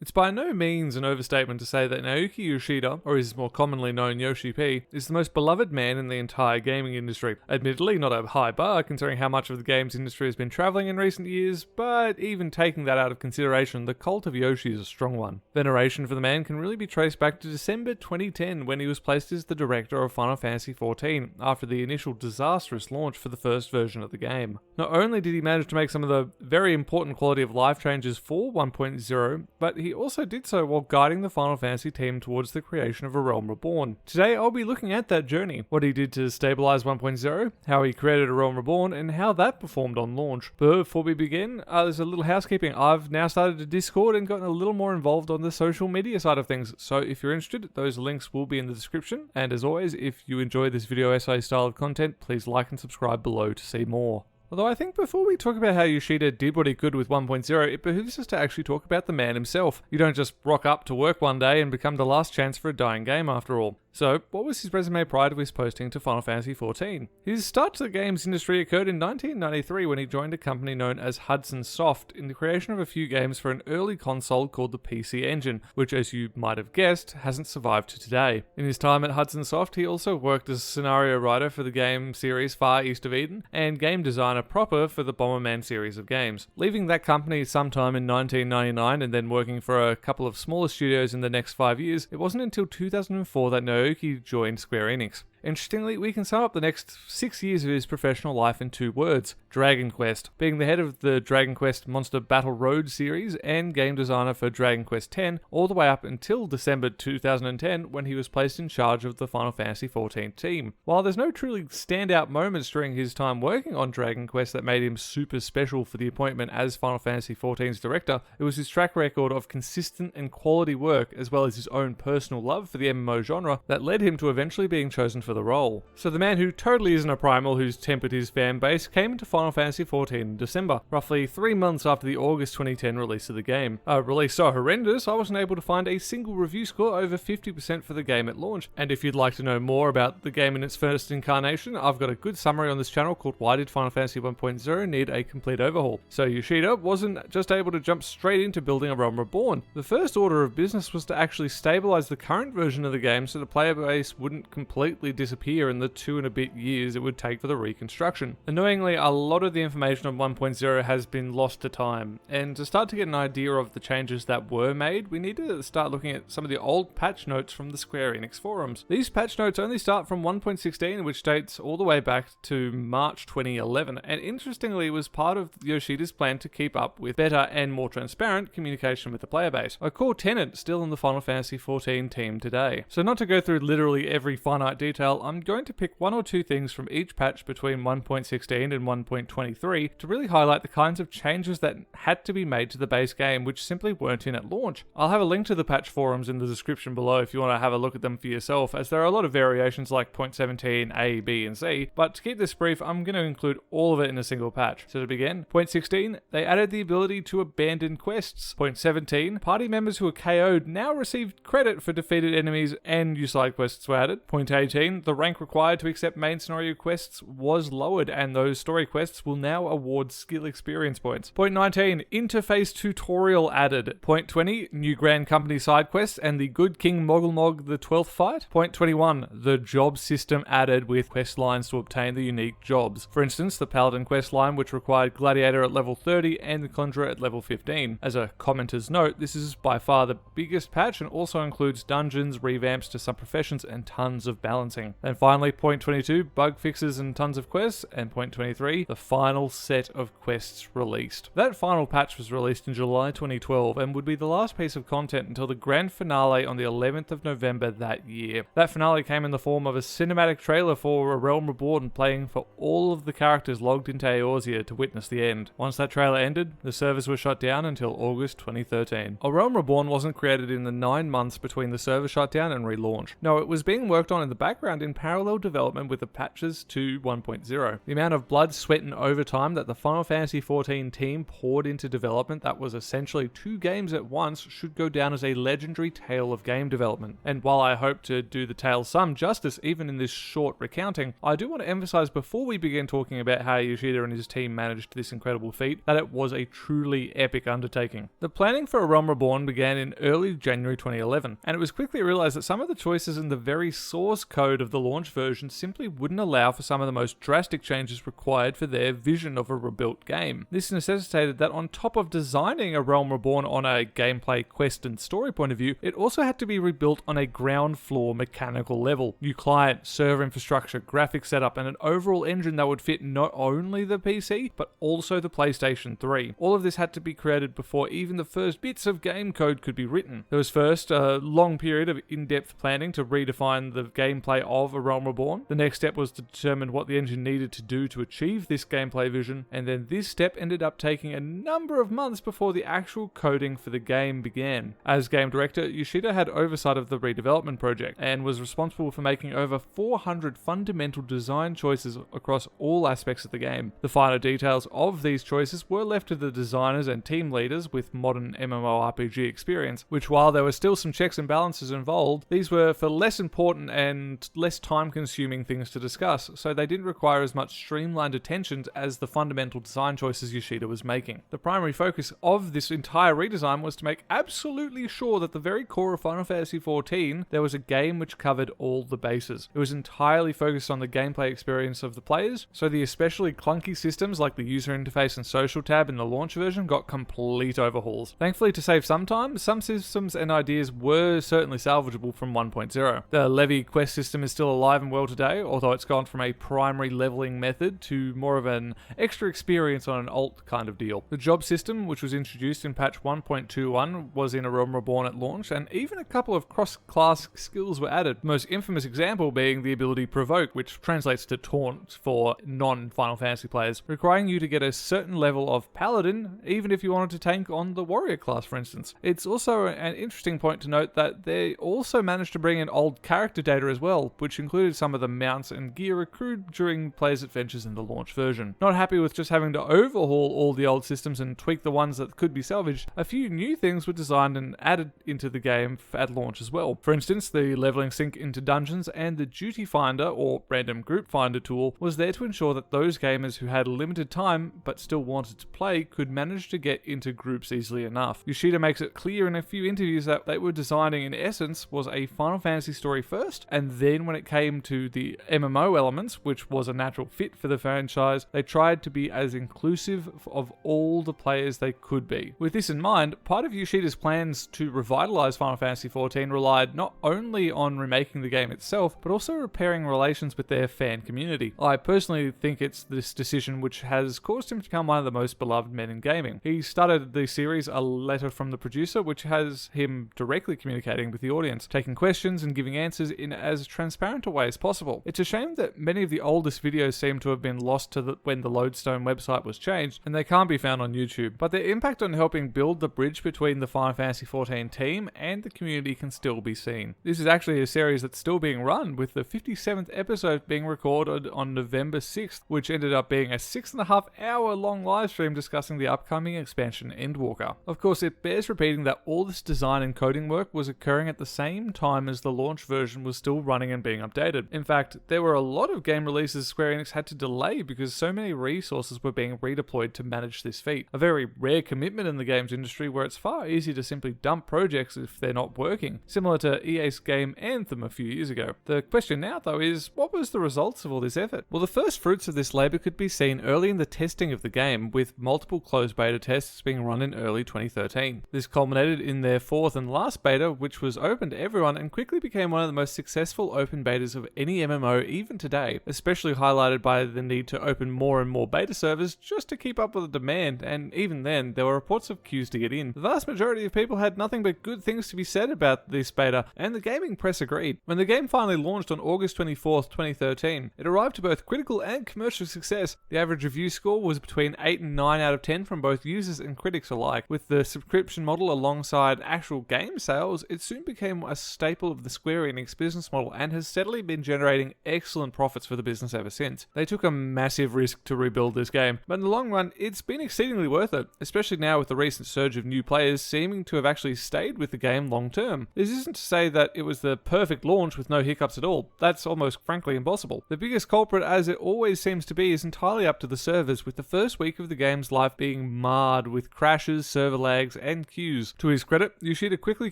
It's by no means an overstatement to say that Naoki Yoshida, or as more commonly known Yoshi-P, is the most beloved man in the entire gaming industry. Admittedly, not a high bar considering how much of the games industry has been travelling in recent years, but even taking that out of consideration, the cult of Yoshi is a strong one. Veneration for the man can really be traced back to December 2010 when he was placed as the director of Final Fantasy XIV after the initial disastrous launch for the first version of the game. Not only did he manage to make some of the very important quality of life changes for 1.0, but he also did so while guiding the Final Fantasy team towards the creation of A Realm Reborn. Today I'll be looking at that journey, what he did to stabilize 1.0, how he created A Realm Reborn, and how that performed on launch. But before we begin, there's a little housekeeping. I've now started a Discord and gotten a little more involved on the social media side of things, so if you're interested, those links will be in the description, and as always, if you enjoy this video essay style of content, please like and subscribe below to see more. Although I think before we talk about how Yoshida did what he could with 1.0, it behooves us to actually talk about the man himself. You don't just rock up to work one day and become the last chance for a dying game after all. So, what was his resume prior to his posting to Final Fantasy XIV? His start to the games industry occurred in 1993 when he joined a company known as Hudson Soft in the creation of a few games for an early console called the PC Engine, which as you might have guessed, hasn't survived to today. In his time at Hudson Soft, he also worked as a scenario writer for the game series Far East of Eden and game designer proper for the Bomberman series of games. Leaving that company sometime in 1999 and then working for a couple of smaller studios in the next 5 years, it wasn't until 2004 that Naoki joined Square Enix. Interestingly, we can sum up the next 6 years of his professional life in 2 words: Dragon Quest. Being the head of the Dragon Quest Monster Battle Road series and game designer for Dragon Quest X, all the way up until December 2010 when he was placed in charge of the Final Fantasy XIV team. While there's no truly standout moments during his time working on Dragon Quest that made him super special for the appointment as Final Fantasy XIV's director, it was his track record of consistent and quality work as well as his own personal love for the MMO genre that led him to eventually being chosen for the role. So the man who totally isn't a primal who's tempered his fan base came into Final Fantasy XIV in December, roughly 3 months after the August 2010 release of the game. A release so horrendous I wasn't able to find a single review score over 50% for the game at launch, and if you'd like to know more about the game in its first incarnation, I've got a good summary on this channel called Why Did Final Fantasy 1.0 Need a Complete Overhaul? So Yoshida wasn't just able to jump straight into building A Realm Reborn. The first order of business was to actually stabilize the current version of the game so the player base wouldn't completely disappear in the 2 and a bit years it would take for the reconstruction. Annoyingly, a lot of the information on 1.0 has been lost to time, and to start to get an idea of the changes that were made, we need to start looking at some of the old patch notes from the Square Enix forums. These patch notes only start from 1.16, which dates all the way back to March 2011, and interestingly was part of Yoshida's plan to keep up with better and more transparent communication with the player base, a core tenet still in the Final Fantasy XIV team today. So not to go through literally every finite detail, I'm going to pick 1 or 2 things from each patch between 1.16 and 1.23 to really highlight the kinds of changes that had to be made to the base game which simply weren't in at launch. I'll have a link to the patch forums in the description below if you want to have a look at them for yourself, as there are a lot of variations like 0.17, A, B, and C, but to keep this brief, I'm going to include all of it in a single patch. So to begin, 0.16, they added the ability to abandon quests. 0.17, party members who are KO'd now received credit for defeated enemies and new side quests were added. 0.18, the rank required to accept main scenario quests was lowered, and those story quests will now award skill experience points. 0.19, interface tutorial added. 0.20, new Grand Company side quests and the Good King Mogulmog the 12th fight. 0.21, the job system added with quest lines to obtain the unique jobs. For instance, the Paladin quest line which required Gladiator at level 30 and the Conjurer at level 15. As a commenter's note, this is by far the biggest patch and also includes dungeons, revamps to some professions, and tons of balancing. And finally, 0.22, bug fixes and tons of quests, and 0.23, the final set of quests released. That final patch was released in July 2012 and would be the last piece of content until the grand finale on the 11th of November that year. That finale came in the form of a cinematic trailer for A Realm Reborn playing for all of the characters logged into Eorzea to witness the end. Once that trailer ended, the servers were shut down until August 2013. A Realm Reborn wasn't created in the 9 months between the server shutdown and relaunch. No, it was being worked on in the background background in parallel development with the patches to 1.0. The amount of blood, sweat, and overtime that the Final Fantasy XIV team poured into development that was essentially 2 games at once should go down as a legendary tale of game development. And while I hope to do the tale some justice even in this short recounting, I do want to emphasize before we begin talking about how Yoshida and his team managed this incredible feat that it was a truly epic undertaking. The planning for A Realm Reborn began in early January 2011, and it was quickly realized that some of the choices in the very source code of the launch version simply wouldn't allow for some of the most drastic changes required for their vision of a rebuilt game. This necessitated that on top of designing A Realm Reborn on a gameplay, quest, and story point of view, it also had to be rebuilt on a ground floor mechanical level. New client, server infrastructure, graphics setup, and an overall engine that would fit not only the PC, but also the PlayStation 3. All of this had to be created before even the first bits of game code could be written. There was first a long period of in-depth planning to redefine the gameplay of A Realm Reborn. The next step was to determine what the engine needed to do to achieve this gameplay vision, and then this step ended up taking a number of months before the actual coding for the game began. As game director, Yoshida had oversight of the redevelopment project and was responsible for making over 400 fundamental design choices across all aspects of the game. The finer details of these choices were left to the designers and team leaders with modern MMORPG experience, which while there were still some checks and balances involved, these were for less important and less time-consuming things to discuss, so they didn't require as much streamlined attention as the fundamental design choices Yoshida was making. The primary focus of this entire redesign was to make absolutely sure that the very core of Final Fantasy XIV, there was a game which covered all the bases. It was entirely focused on the gameplay experience of the players, so the especially clunky systems like the user interface and social tab in the launch version got complete overhauls. Thankfully, to save some time, some systems and ideas were certainly salvageable from 1.0. The Levy quest system is still alive and well today, although it's gone from a primary leveling method to more of an extra experience on an alt kind of deal. The job system, which was introduced in patch 1.21, was in A Realm Reborn at launch, and even a couple of cross-class skills were added. The most infamous example being the ability Provoke, which translates to Taunt for non-Final Fantasy players, requiring you to get a certain level of Paladin, even if you wanted to tank on the Warrior class, for instance. It's also an interesting point to note that they also managed to bring in old character data as well, which included some of the mounts and gear accrued during players' adventures in the launch version. Not happy with just having to overhaul all the old systems and tweak the ones that could be salvaged, a few new things were designed and added into the game at launch as well. For instance, the leveling sync into dungeons and the duty finder or random group finder tool was there to ensure that those gamers who had limited time but still wanted to play could manage to get into groups easily enough. Yoshida makes it clear in a few interviews that they were designing in essence was a Final Fantasy story first, and then when it came to the MMO elements, which was a natural fit for the franchise, they tried to be as inclusive of all the players they could be. With this in mind, part of Yoshida's plans to revitalize Final Fantasy XIV relied not only on remaking the game itself, but also repairing relations with their fan community. I personally think it's this decision which has caused him to become one of the most beloved men in gaming. He started the series A Letter from the Producer, which has him directly communicating with the audience, taking questions and giving answers in as transparent a way as possible. It's a shame that many of the oldest videos seem to have been lost to when the Lodestone website was changed, and they can't be found on YouTube, but their impact on helping build the bridge between the Final Fantasy XIV team and the community can still be seen. This is actually a series that's still being run, with the 57th episode being recorded on November 6th, which ended up being a 6.5 hour long live stream discussing the upcoming expansion Endwalker. Of course, it bears repeating that all this design and coding work was occurring at the same time as the launch version was still running and being updated. In fact, there were a lot of game releases Square Enix had to delay because so many resources were being redeployed to manage this feat. A very rare commitment in the games industry where it's far easier to simply dump projects if they're not working, similar to EA's game Anthem a few years ago. The question now though is, what was the results of all this effort? Well, the first fruits of this labor could be seen early in the testing of the game, with multiple closed beta tests being run in early 2013. This culminated in their fourth and last beta, which was open to everyone and quickly became one of the most successful open betas of any MMO even today, especially highlighted by the need to open more and more beta servers just to keep up with the demand, and even then, there were reports of queues to get in. The vast majority of people had nothing but good things to be said about this beta, and the gaming press agreed. When the game finally launched on August 24th, 2013, it arrived to both critical and commercial success. The average review score was between 8 and 9 out of 10 from both users and critics alike. With the subscription model alongside actual game sales, it soon became a staple of the Square Enix business model and has steadily been generating excellent profits for the business ever since. They took a massive risk to rebuild this game, but in the long run, it's been exceedingly worth it, especially now with the recent surge of new players seeming to have actually stayed with the game long term. This isn't to say that it was the perfect launch with no hiccups at all. That's almost frankly impossible. The biggest culprit, as it always seems to be, is entirely up to the servers, with the first week of the game's life being marred with crashes, server lags, and queues. To his credit, Yoshida quickly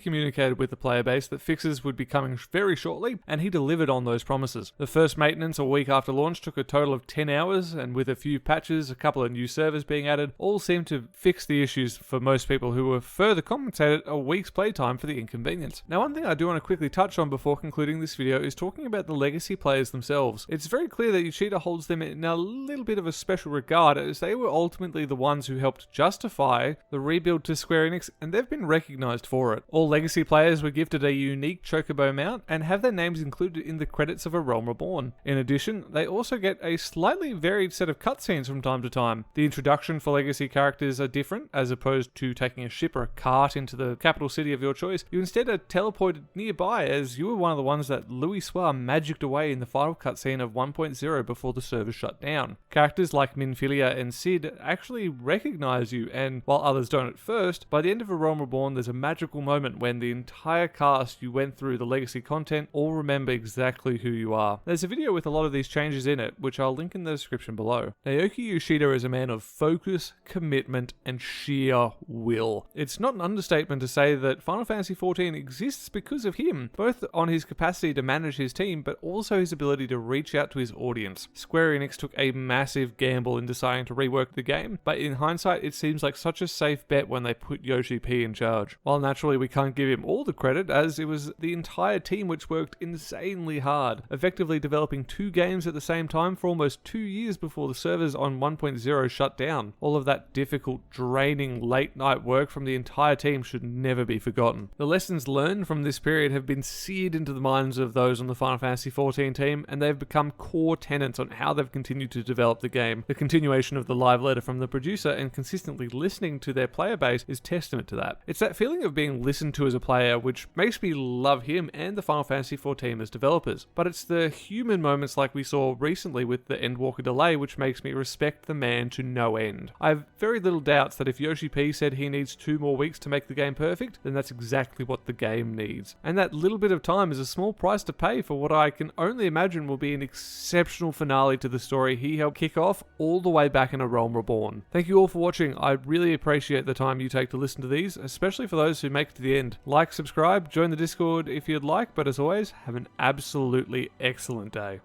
communicated with the player base that fixes would be coming very shortly, and he delivered on those promises. The first maintenance a week after launch took a total of 10 hours, and with a few patches, a couple of new servers being added, all seemed to fix the issues for most people, who were further compensated a week's playtime for the inconvenience. Now, one thing I do want to quickly touch on before concluding this video is talking about the legacy players themselves. It's very clear that Yoshida holds them in a little bit of a special regard, as they were ultimately the ones who helped justify the rebuild to Square Enix, and they've been recognized for it. All legacy players were gifted a unique chocobo mount and have their names included in the credits of A Realm Reborn. In addition, they also get a slightly varied set of cutscenes from time to time. The introduction for legacy characters are different. As opposed to taking a ship or a cart into the capital city of your choice, you instead are teleported nearby, as you were one of the ones that Louis Soir magicked away in the final cutscene of 1.0 before the server shut down. Characters like Minfilia and Sid actually recognize you, and while others don't at first, by the end of A Realm Reborn there's a magical moment when the entire cast you went through the legacy content all remember exactly who you are. There's a video with a lot of these changes in it, which I'll link in the description below. Naoki Yoshida is a man of focus, commitment, and sheer will. It's not an understatement to say that Final Fantasy XIV exists because of him, both on his capacity to manage his team, but also his ability to reach out to his audience. Square Enix took a massive gamble in deciding to rework the game, but in hindsight it seems like such a safe bet when they put Yoshi-P in charge. While naturally we can't give him all the credit, as it was the entire team which worked insanely hard, effectively developing 2 games at the same time for almost 2 years before the servers on 1.0 shut down. All of that difficult, draining, late night work from the entire team should never be forgotten. The lessons learned from this period have been seared into the minds of those on the Final Fantasy XIV team, and they've become core tenets on how they've continued to develop the game. The continuation of the live letter from the producer and consistently listening to their player base is testament to that. It's that feeling of being listened to as a player which makes me love him and the Final Fantasy XIV team as developers. But it's the human moments like we saw recently with the Endwalker delay which makes me respect the man to no end. I have very little doubts that if Yoshi-P said he needs 2 more weeks to make the game perfect, then that's exactly what the game needs. And that little bit of time is a small price to pay for what I can only imagine will be an exceptional finale to the story he helped kick off all the way back in A Realm Reborn. Thank you all for watching. I really appreciate the time you take to listen to these, especially for those who make it to the end. Like, subscribe, join the Discord if you'd like, but as always, have an absolutely excellent day.